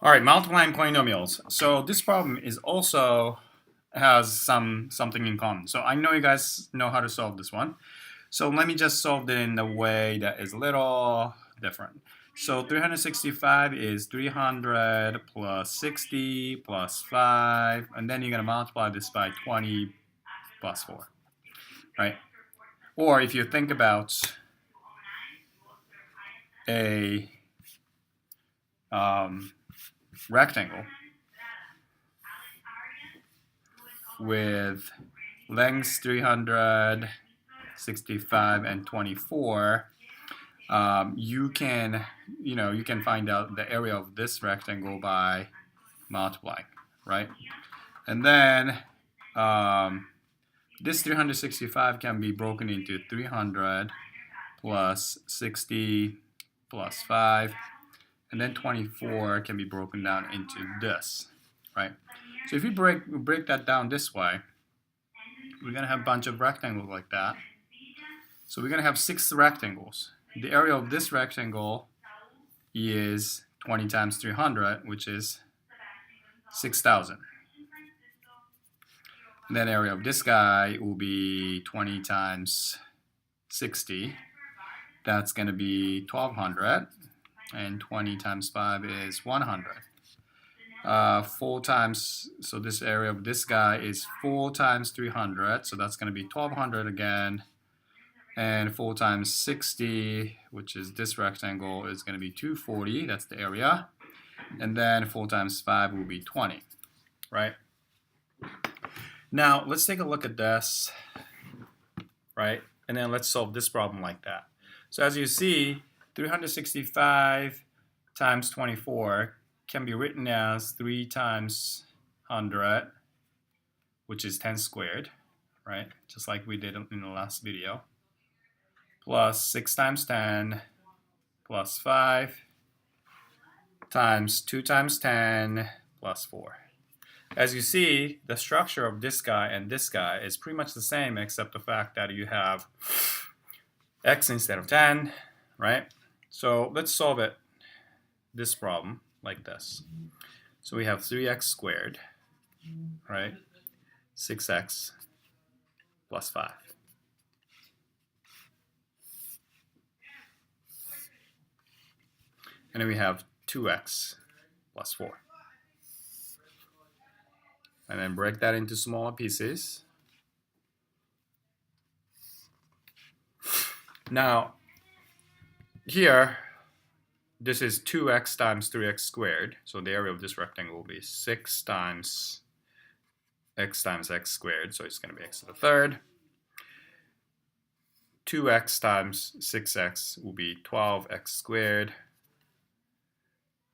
All right, multiplying polynomials. So this problem is also has something in common. So I know you guys know how to solve this one. So let me just solve it in a way that is a little different. So 365 is 300 plus 60 plus 5, and then you're going to multiply this by 20 plus 4, right? Or if you think about a rectangle with lengths 365 and 24, you can find out the area of this rectangle by multiplying, right? And then this 365 can be broken into 300 plus 60 plus 5, and then 24 can be broken down into this, right? So if you break that down this way, we're going to have a bunch of rectangles like that. So we're going to have 6 rectangles. The area of this rectangle is 20 times 300, which is 6,000. And then area of this guy will be 20 times 60. That's going to be 1,200. And 20 times 5 is 100. 4 times, so this area of this guy is 4 times 300, so that's going to be 1,200 again. And 4 times 60, which is this rectangle, is going to be 240. That's the area. And then 4 times 5 will be 20, right? Now, let's take a look at this, right? And then let's solve this problem like that. So as you see, 365 times 24 can be written as 3 times 100, which is 10 squared, right? Just like we did in the last video. Plus 6 times 10 plus 5 times 2 times 10 plus 4. As you see, the structure of this guy and this guy is pretty much the same, except the fact that you have x instead of 10, right? So let's solve it, this problem, like this. So we have 3x squared, right? 6x plus 5. And then we have 2x plus 4. And then break that into smaller pieces. Now, here, this is 2x times 3x squared. So the area of this rectangle will be 6 times x squared. So it's going to be x to the third. 2x times 6x will be 12x squared.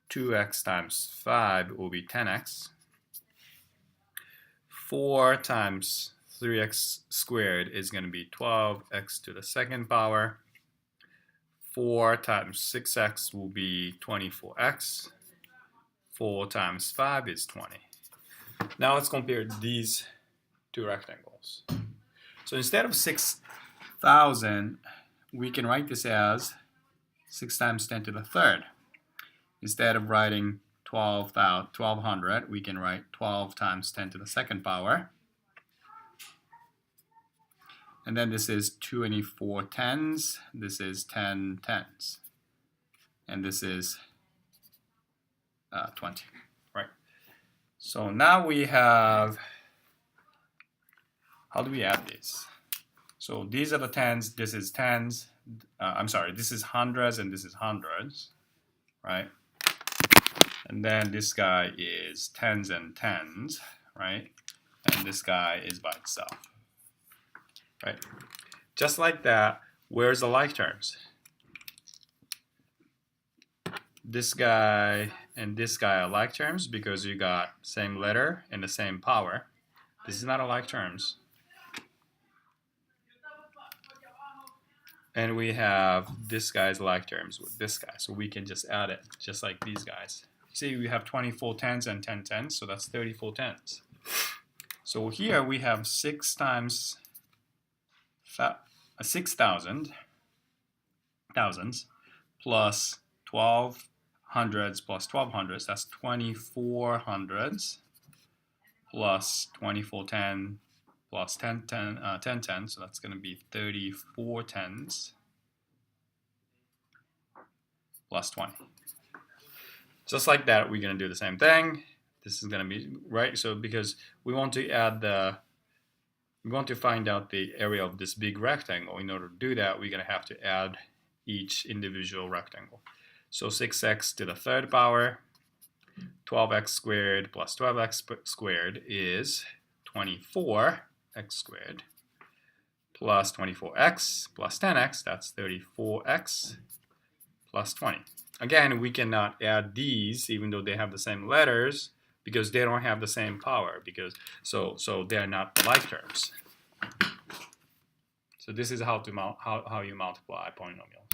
2x times 5 will be 10x. 4 times 3x squared is going to be 12x to the second power. 4 times 6x will be 24x. 4 times 5 is 20. Now let's compare these two rectangles. So instead of 6,000, we can write this as 6 times 10 to the third. Instead of writing 1,200, we can write 12 times 10 to the second power. And then this is 24 tens, this is 10 tens. And this is 20, right? So now we have, how do we add these? So these are the tens, this is tens, this is hundreds and this is hundreds, right? And then this guy is tens and tens, right? And this guy is by itself, right? Just like that, where's the like terms? This guy and this guy are like terms because you got same letter and the same power. This is not a like terms. And we have this guy's like terms with this guy, so we can just add it, just like these guys. See, we have 24 tens and 10 tens, so that's 34 tens. So here we have 6 times 6,000 thousands plus 1,200 hundreds plus 12 hundreds, that's 24 hundreds plus 24 10 plus 10 10, so that's going to be 34 tens plus 20. Just like that, we're going to do the same thing. This is going to be right. So because we want to find out the area of this big rectangle. In order to do that, we're going to have to add each individual rectangle. So 6x to the third power, 12x squared plus 12x squared is 24x squared plus 24x plus 10x, that's 34x plus 20. Again, we cannot add these even though they have the same letters because they don't have the same power, because so they're not like terms. So this is how you multiply polynomials.